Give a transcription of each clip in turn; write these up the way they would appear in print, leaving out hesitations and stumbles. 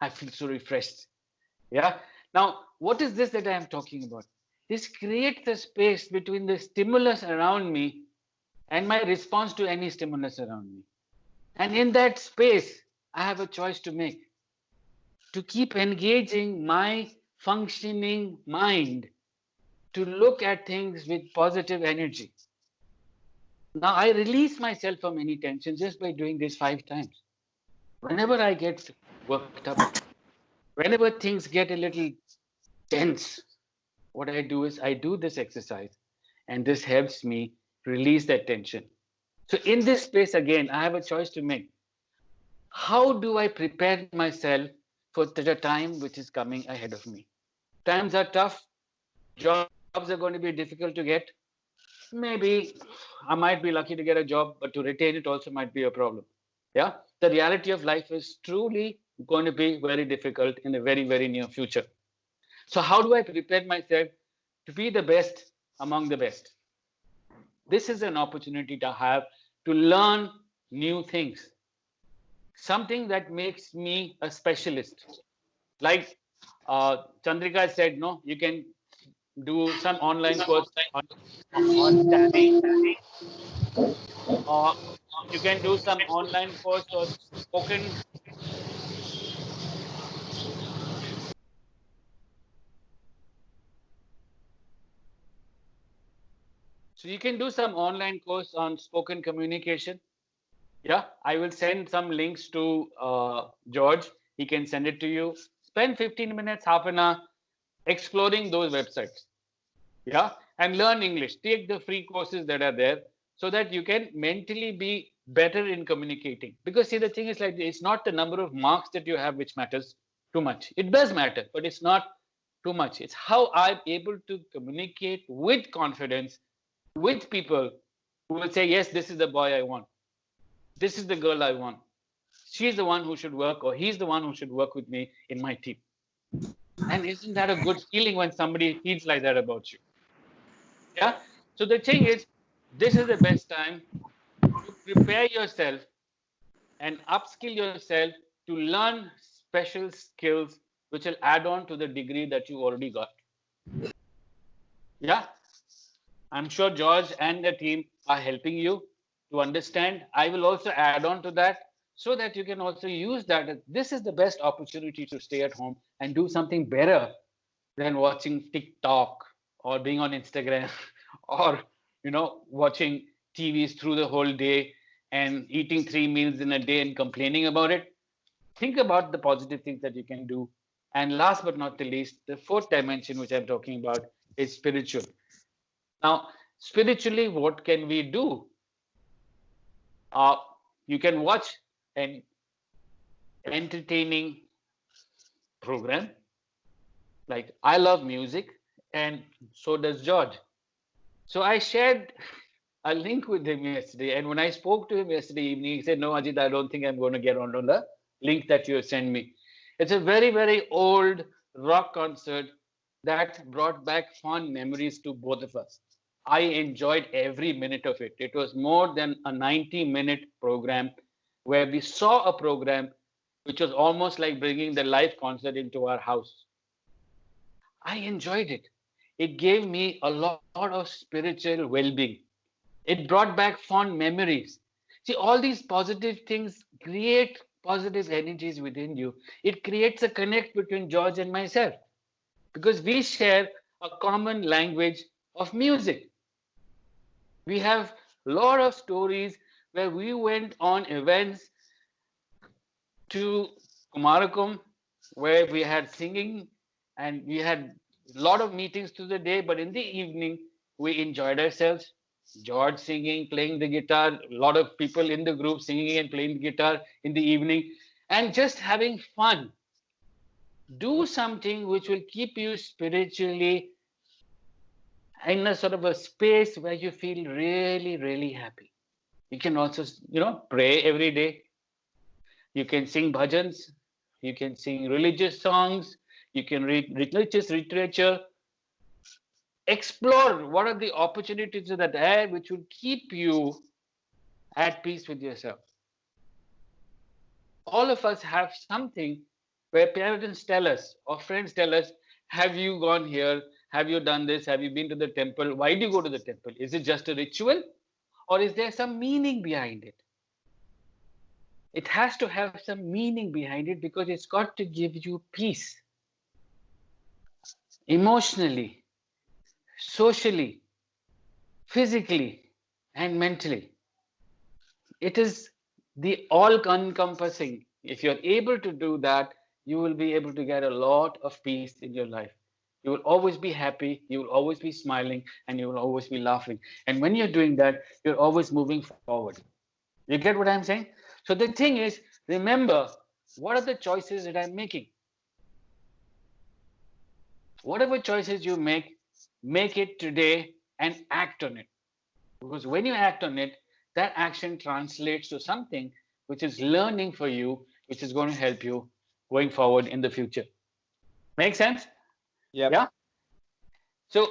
I feel so refreshed. Yeah. Now, what is this that I am talking about? This creates a space between the stimulus around me and my response to any stimulus around me. And in that space, I have a choice to make to keep engaging my functioning mind to look at things with positive energy. Now, I release myself from any tension just by doing this 5 times. Whenever I get worked up, whenever things get a little tense, what I do is I do this exercise, and this helps me release that tension. So, in this space, again, I have a choice to make. How do I prepare myself for the time which is coming ahead of me? Times are tough, jobs are going to be difficult to get. Maybe I might be lucky to get a job, but to retain it also might be a problem. Yeah, the reality of life is truly going to be very difficult in the very, very near future. So, how do I prepare myself to be the best among the best? This is an opportunity to have to learn new things, something that makes me a specialist. Like Chandrika said, no, you can do some online course on Tally, or you can do some online course on spoken. So you can do some online course on spoken communication. Yeah, I will send some links to George. He can send it to you. Spend 15 minutes, half an hour exploring those websites. Yeah, and learn English. Take the free courses that are there so that you can mentally be better in communicating. Because see, the thing is like it's not the number of marks that you have which matters too much. It does matter, but it's not too much. It's how I'm able to communicate with confidence with people who will say, yes, this is the boy I want. This is the girl I want. She's the one who should work, or he's the one who should work with me in my team. And isn't that a good feeling when somebody feels like that about you? Yeah. So the thing is, this is the best time to prepare yourself and upskill yourself to learn special skills which will add on to the degree that you already got. Yeah. I'm sure George and the team are helping you to understand. I will also add on to that so that you can also use that. This is the best opportunity to stay at home and do something better than watching TikTok or being on Instagram or watching TVs through the whole day and eating 3 meals in a day and complaining about it. Think about the positive things that you can do. And last but not the least, the fourth dimension which I'm talking about is spiritual. Now, spiritually, what can we do? You can watch an entertaining program. Like I love music, and so does George. So I shared a link with him yesterday, and when I spoke to him yesterday evening, he said, "No, Ajit, I don't think I'm going to get on the link that you sent me." It's a very, very old rock concert that brought back fond memories to both of us. I enjoyed every minute of it. It was more than a 90-minute program where we saw a program which was almost like bringing the live concert into our house. I enjoyed it. It gave me a lot of spiritual well being. It brought back fond memories. See, all these positive things create positive energies within you. It creates a connect between George and myself because we share a common language of music. We have a lot of stories where we went on events to Kumarakum where we had singing and we had a lot of meetings through the day, but in the evening we enjoyed ourselves. George singing, playing the guitar, a lot of people in the group singing and playing the guitar in the evening, and just having fun. Do something which will keep you spiritually in a sort of a space where you feel really, really happy. You can also, pray every day. You can sing bhajans. You can sing religious songs. You can read religious literature. Explore what are the opportunities that are which will keep you at peace with yourself. All of us have something where parents tell us or friends tell us, have you gone here? Have you done this? Have you been to the temple? Why do you go to the temple? Is it just a ritual or is there some meaning behind it? It has to have some meaning behind it because it's got to give you peace emotionally, socially, physically, and mentally. It is the all encompassing. If you're able to do that, you will be able to get a lot of peace in your life. You will always be happy, you will always be smiling, and you will always be laughing. And when you're doing that, you're always moving forward. You get what I'm saying? So the thing is, remember, what are the choices that I'm making? Whatever choices you make it today and act on it. Because when you act on it, that action translates to something which is learning for you, which is going to help you going forward in the future. Make sense? Yep. Yeah. So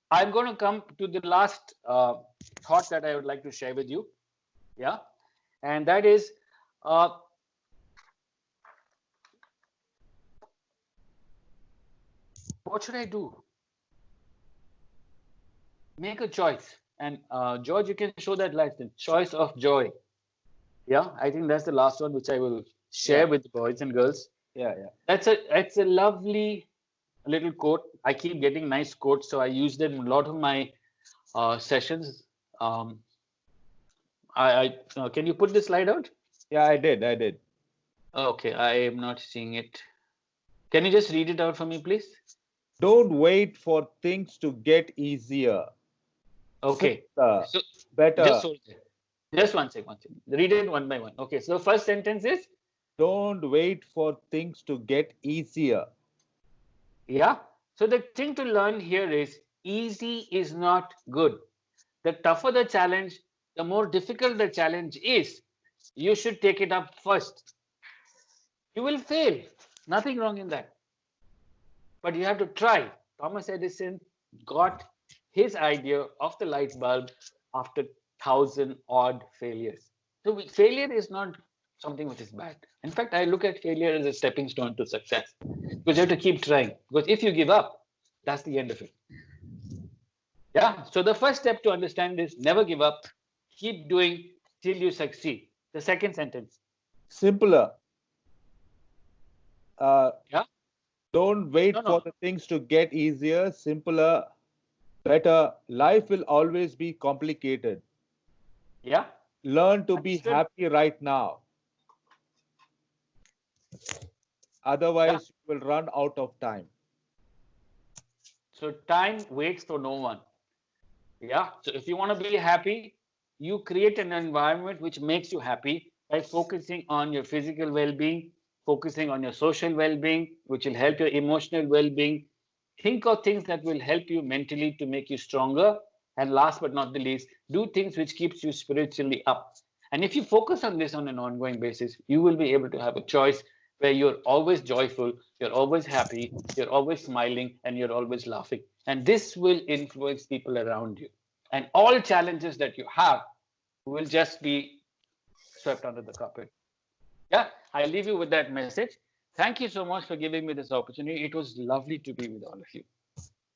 I'm going to come to the last thought that I would like to share with you. Yeah. And that is, what should I do? Make a choice. And George, you can show that light, the choice of joy. Yeah, I think that's the last one which I will share with the boys and girls. Yeah. That's a lovely little quote. I keep getting nice quotes, so I use them in a lot of my sessions. Can you put this slide out? Yeah, I did. Okay, I am not seeing it. Can you just read it out for me, please? Don't wait for things to get easier. Okay. Simpler, So better. just hold it. Just one second. Read it one by one. Okay, so the first sentence is, don't wait for things to get easier. yeah. So the thing to learn here is easy is not good. The tougher the challenge, the more difficult the challenge is, you should take it up first. You will fail. Nothing wrong in that. But you have to try. Thomas Edison got his idea of the light bulb after 1,000-odd failures. So failure is not something which is bad. In fact, I look at failure as a stepping stone to success because you have to keep trying. Because if you give up, that's the end of it. Yeah. So the first step to understand is never give up. Keep doing till you succeed. The second sentence. Simpler. Yeah. Don't wait for the things to get easier, simpler, better. Life will always be complicated. Yeah. Learn to be happy right now. Otherwise, you will run out of time. So time waits for no one. Yeah. So if you want to be happy, you create an environment which makes you happy by focusing on your physical well-being, focusing on your social well-being, which will help your emotional well-being. Think of things that will help you mentally to make you stronger. And last but not the least, do things which keeps you spiritually up. And if you focus on this on an ongoing basis, you will be able to have a choice where you're always joyful, you're always happy, you're always smiling, and you're always laughing. And this will influence people around you. And all challenges that you have will just be swept under the carpet. Yeah, I leave you with that message. Thank you so much for giving me this opportunity. It was lovely to be with all of you.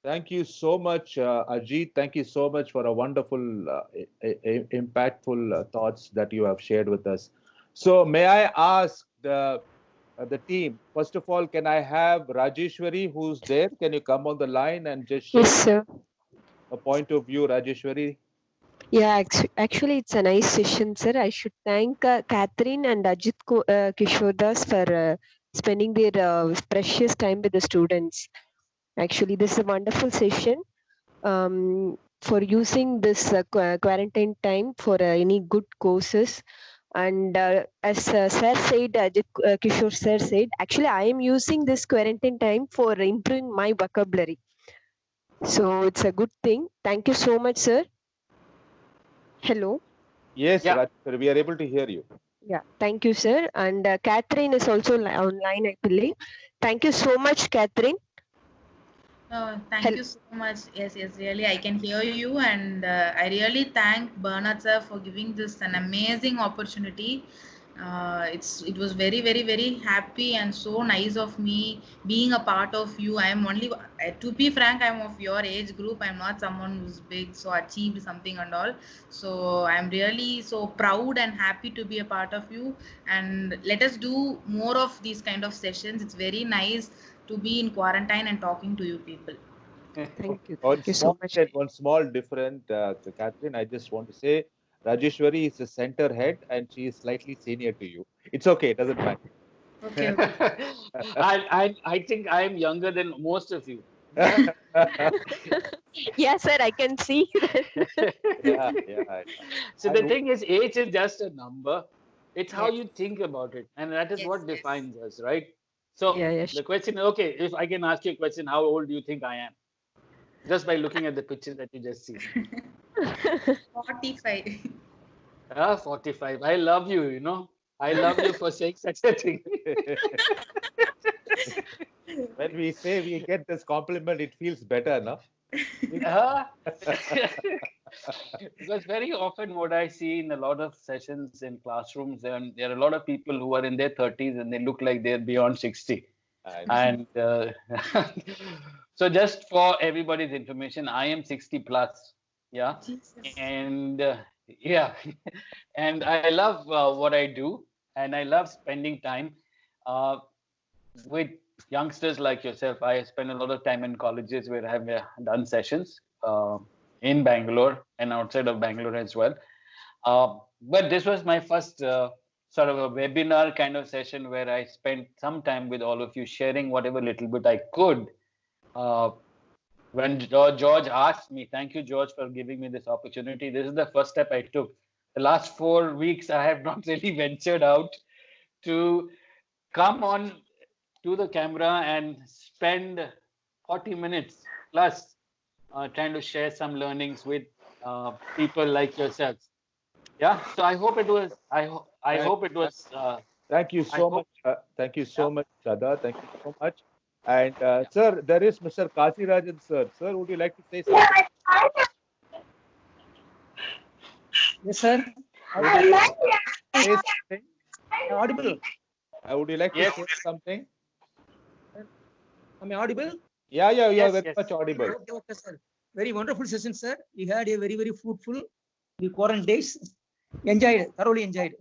Thank you so much, Ajit. Thank you so much for a wonderful, impactful thoughts that you have shared with us. So may I ask the team, first of all, can I have Rajeshwari, who's there? Can you come on the line and just share a point of view, Rajeshwari? Yeah, actually, it's a nice session, sir. I should thank Catherine and Ajit Kishodas for spending their precious time with the students. Actually, this is a wonderful session for using this quarantine time for any good courses. And as sir said, Ajit Kishore sir said, actually, I am using this quarantine time for improving my vocabulary. So it's a good thing. Thank you so much, sir. Hello. Yes, yeah. Rajeshwari, we are able to hear you. Yeah, thank you, sir. And Catherine is also online, I believe. Thank you so much, Catherine. Thank you so much. Yes, really, I can hear you, and I really thank Bernard sir for giving this an amazing opportunity. It was very very very happy and so nice of me being a part of you. I am only, to be frank, I'm of your age group. I'm not someone who's big, so achieved something and all. So I'm really so proud and happy to be a part of you, and let us do more of these kind of sessions. It's very nice to be in quarantine and talking to you people. Thank you. One Thank you so small much. and one small different, Catherine. I just want to say, Rajeshwari is the center head, and she is slightly senior to you. It's okay; it doesn't matter. Okay, okay. I think I am younger than most of you. Yeah. Yes, sir, I can see that. Yeah. So the thing is, age is just a number. It's how Yes, you think about it, and that is yes, what yes. defines us, right? So Yeah, yeah, the question, okay, if I can ask you a question, how old do you think I am? Just by looking at the picture that you just see. 45. 45. I love you, you know. I love you for saying such a thing. When we say we get this compliment, it feels better, no? Uh, because very often what I see in a lot of sessions in classrooms, and there are a lot of people who are in their 30s and they look like they're beyond 60. I know. And so just for everybody's information, I am 60 plus. Yeah. Jesus. And yeah, and I love what I do, and I love spending time uh, with youngsters like yourself. I spend a lot of time in colleges where I've done sessions in Bangalore and outside of Bangalore as well. But this was my first sort of a webinar kind of session where I spent some time with all of you, sharing whatever little bit I could. When George asked me, thank you, George, for giving me this opportunity. This is the first step I took. The last 4 weeks, I have not really ventured out to come on to the camera and spend 40 minutes plus trying to share some learnings with people like yourselves. Yeah, so I hope it was. I hope it was. Thank you I so hope. much. Thank you Yeah. so much, Shraddha. Thank you so much. And sir, there is Mr. Kasirajan, sir. Sir, would you like to say something? Yes, sir. Would you like to say something? Audible. Would you like to Yes. say something? Am I audible? Yeah, you are Yes. very Yes. much audible. Okay, sir. Very wonderful session, sir. We had a very, very fruitful the quarantine days. Enjoyed, thoroughly enjoyed.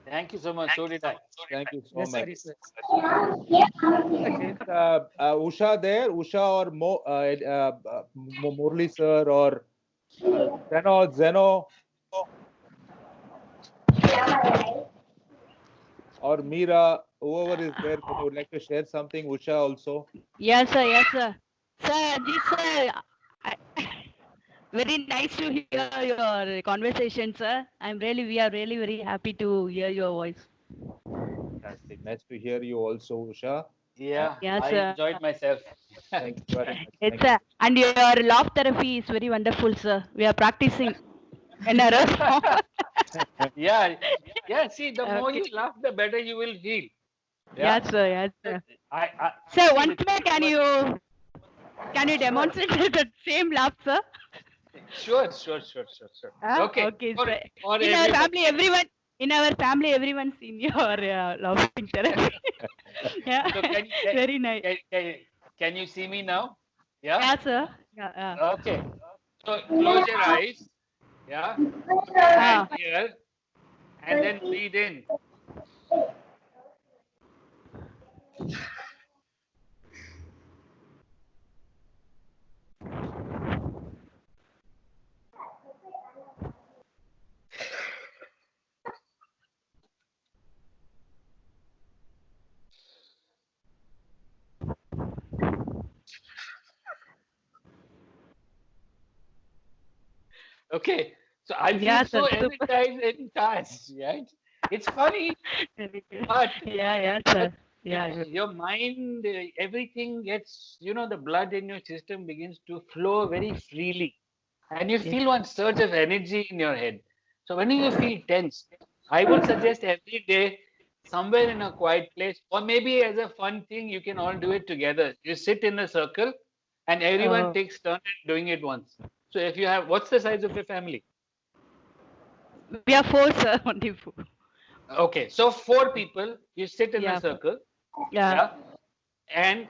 Thank you so much. So did I. Thank you so Yes, much. sir. Yes, sir. Is Usha there? Usha or Murli sir or Zeno or Meera, whoever is there, can you would like to share something? Usha also. Yes, sir. Yes, sir. Sir, Ajit, sir, very nice to hear your conversation, sir. We are really very happy to hear your voice. Fantastic. Nice to hear you also, Usha. Yeah, Yes, I sir. enjoyed myself. Thank you very much. It's Thank you. and your laugh therapy is very wonderful, sir. We are practicing in a row. Yeah, yeah. See, the more Okay. you laugh, the better you will feel. Yeah. Yes, sir. Yes, sir. See, Sir, once more, can you demonstrate the same laugh, sir? Sure. Okay. Okay, For, sir. for In our everybody. family, everyone's seen your laughing therapy. Yeah, So very nice. can you see me now? Yeah. Yeah, sir. Yeah. Okay. So close your eyes. Yeah. Ah. And here, and then breathe in. Okay. So I feel Yeah, so sir. Super. energized and charged, right? It's funny, but Yeah, sir. Yeah. your mind, everything gets, the blood in your system begins to flow very freely. And you feel one surge of energy in your head. So when you feel tense, I would suggest every day, somewhere in a quiet place, or maybe as a fun thing, you can all do it together. You sit in a circle and everyone takes turn at doing it once. So if you have, what's the size of your family? We are four, sir. Only four. Okay, so 4 people, you sit in a Yeah. circle, Yeah. yeah, and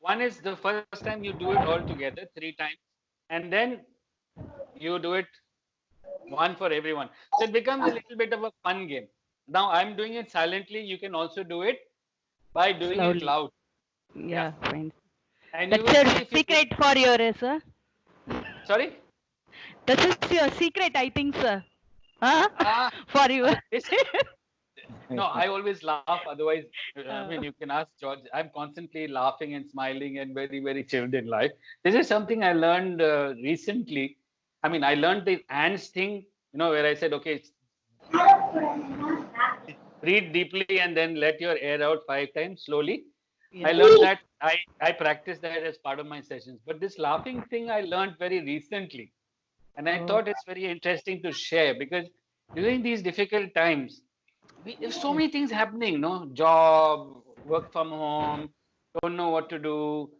one is the first time you do it all together 3 times, and then you do it one for everyone. So it becomes a little bit of a fun game. Now I'm doing it silently. You can also do it by doing it Slowly. loud. Yeah, fine. And you That's will your see if you do. secret for your, sir. Sorry? That is your secret, I think, sir. Huh? Ah, For you. this. No, I always laugh. Otherwise, I mean, you can ask George. I'm constantly laughing and smiling and very, very chilled in life. This is something I learned recently. I mean, I learned the ants thing, where I said, okay, breathe deeply and then let your air out 5 times slowly. I Yeah. learned that. I practiced that as part of my sessions. But this laughing thing I learned very recently. And I thought it's very interesting to share because during these difficult times, there's so many things happening, no? Job, work from home, don't know what to do.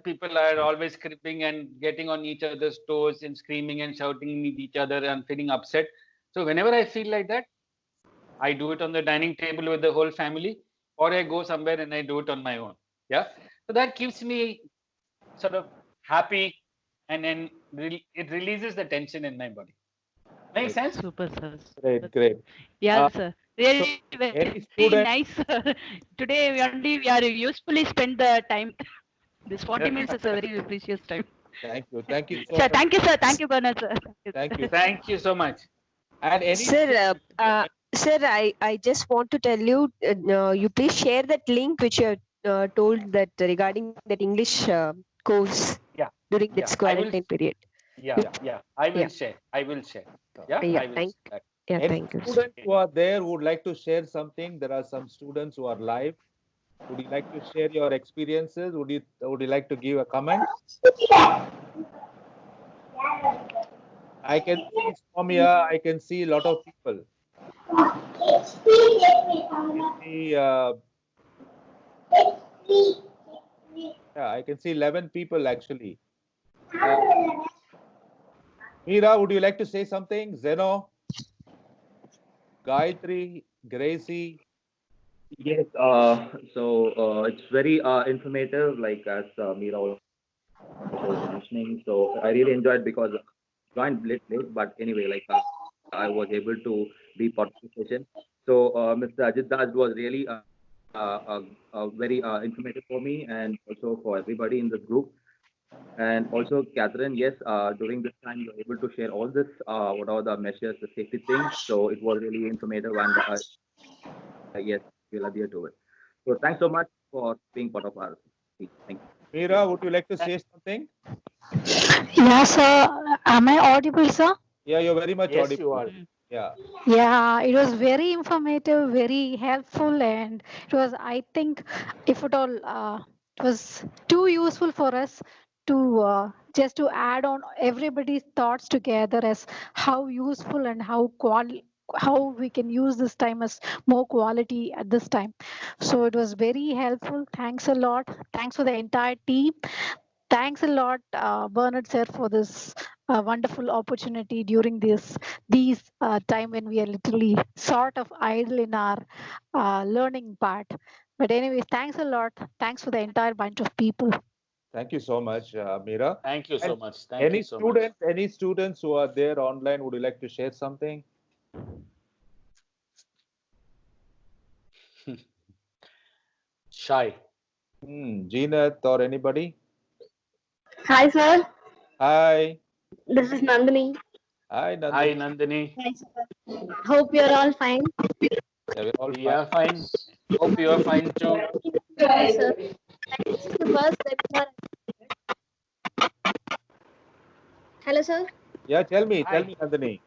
People are always creeping and getting on each other's toes and screaming and shouting at each other and feeling upset. So whenever I feel like that, I do it on the dining table with the whole family, or I go somewhere and I do it on my own. Yeah. So that keeps me sort of happy, and then it releases the tension in my body. Make sense? Super, sir. Great. Yeah, sir. Really So very any student, nice, sir. Today we are usefully spent the time. This 40 minutes is a very precious time. thank you so Sir, much. thank you, sir. Thank you, Bernard, sir. Thank you. Thank you so much. And any Sir, sir, I just want to tell you, you please share that link which you have told that regarding that English course Yeah. during Yeah. this quarantine period. Yeah. I will Yeah. share. Yeah, I will thank, share. yeah, any thank you. students who are there who would like to share something? There are some students who are live. Would you like to share your experiences? Would you like to give a comment? I can see Soumya. I can see a lot of people. I can see 11 people actually. Meera, would you like to say something? Zeno, Gayatri, Gracie. Yes, it's very informative, like as Meera also was mentioning. So I really enjoyed because I joined late, but anyway, like I was able to be part of the session. So Mr. Ajit Das was really very informative for me and also for everybody in this group. And also, Catherine, yes, during this time you were able to share all this, what are the measures, the safety things. So it was really informative, and yes, we'll adhere to it. So thanks so much for being part of our team. Thank you. Meera, would you like to say something? Yeah, sir. Am I audible, sir? Yeah, you're very much Yes, audible. you are. Yeah. Yeah, it was very informative, very helpful, and it was, I think, if at all, it was too useful for us to just to add on everybody's thoughts together as how useful and how we can use this time as more quality at this time. So it was very helpful. Thanks a lot. Thanks for the entire team. Thanks a lot, Bernard sir, for this wonderful opportunity during these time when we are literally sort of idle in our learning part. But anyways, thanks a lot. Thanks for the entire bunch of people. Thank you so much, Meera. Thank you so And much. Thank you so much. any students who are there online, would you like to share something? Shy. Jeenath or anybody? Hi, sir. Hi. This is Nandini. Hi, Nandini. Hi, Nandini. Hi, sir. Hope you're all fine. Yeah, we're all We fine. are fine. Hope you are fine too. Yes, sir. This is the first webinar. Hello, sir. Yeah, tell me, Hi. Nandini.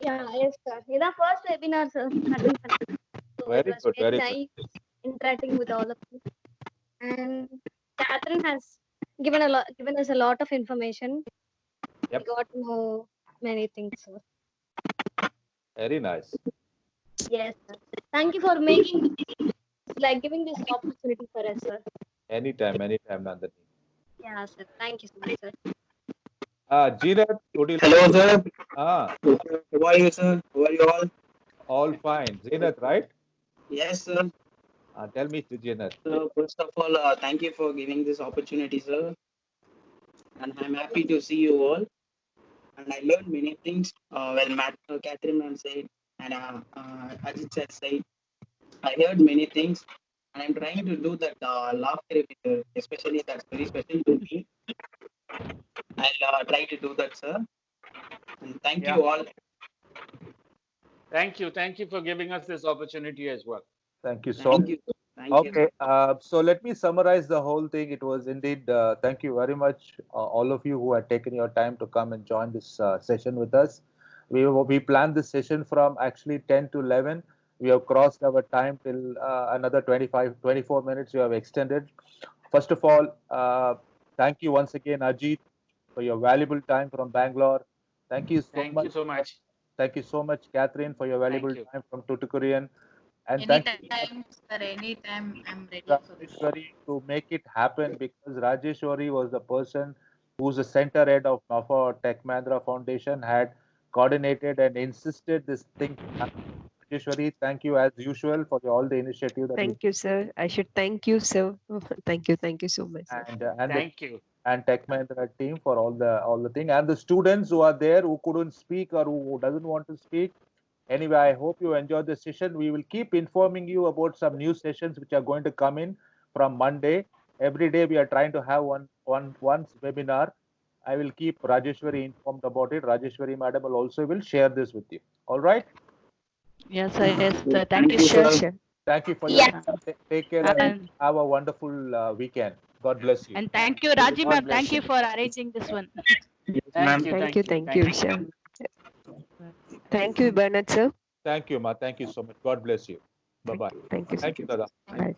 Yeah, yes, sir. It's the first webinar, sir. So Very it was good, very very nice interacting with all of you. And Catherine has given us a lot of information. Yep. We got to know many things, sir. Very nice. Yes, sir. Thank you for giving this opportunity for us, sir. Anytime, Nandini. Yeah, sir. Thank you so much, sir. Jeenath, would you Hello, sir. Ah, How are you, sir? How are you all? All fine. Zenith, right? Yes, sir. Tell me, Zenith. So first of all, thank you for giving this opportunity, sir. And I'm happy to see you all. And I learned many things. Matt, Catherine ma'am said, and Ajit sir said, I heard many things. And I'm trying to do that laughter, especially that's very special to me. I'll try to do that, sir. And thank you all. Thank you. Thank you for giving us this opportunity as well. Thank you so much. Okay, so let me summarize the whole thing. It was indeed, thank you very much, all of you who had taken your time to come and join this session with us. We planned this session from actually 10 to 11. We have crossed our time till another 24 minutes. We have extended. First of all, thank you once again, Ajit, for your valuable time from Bangalore. Thank you so much. Thank you so much. Thank you so much, Catherine, for your valuable time from Tuticorin. And Anytime, sir, anytime I'm ready for Rajeshwari to make it happen, because Rajeshwari was the person who's the center head of NAFA Tech Mahindra Foundation, had coordinated and insisted this thing. Rajeshwari, thank you as usual for all the initiative that Thank you, sir. I should thank you, sir. Thank you so much, sir. Thank you. And Tech Mahindra team for all the thing, and the students who are there who couldn't speak or who doesn't want to speak. Anyway, I hope you enjoyed the session. We will keep informing you about some new sessions which are going to come in from Monday. Every day we are trying to have one webinar. I will keep Rajeshwari informed about it. Rajeshwari madam will share this with you. All right? Yes, sir. Yes, sir. Thank you, sir. Thank you for your time. Take care and have a wonderful weekend. God bless you. And thank you, Raji ma'am. Thank you for arranging this one. Thank you, sir. Thank you, Bernard, sir. Thank you, ma. Thank you so much. God bless you. Bye-bye. Thank you, sir. Thank you, Dada. Bye.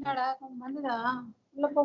என்னடா மண்ணுதா உள்ள போ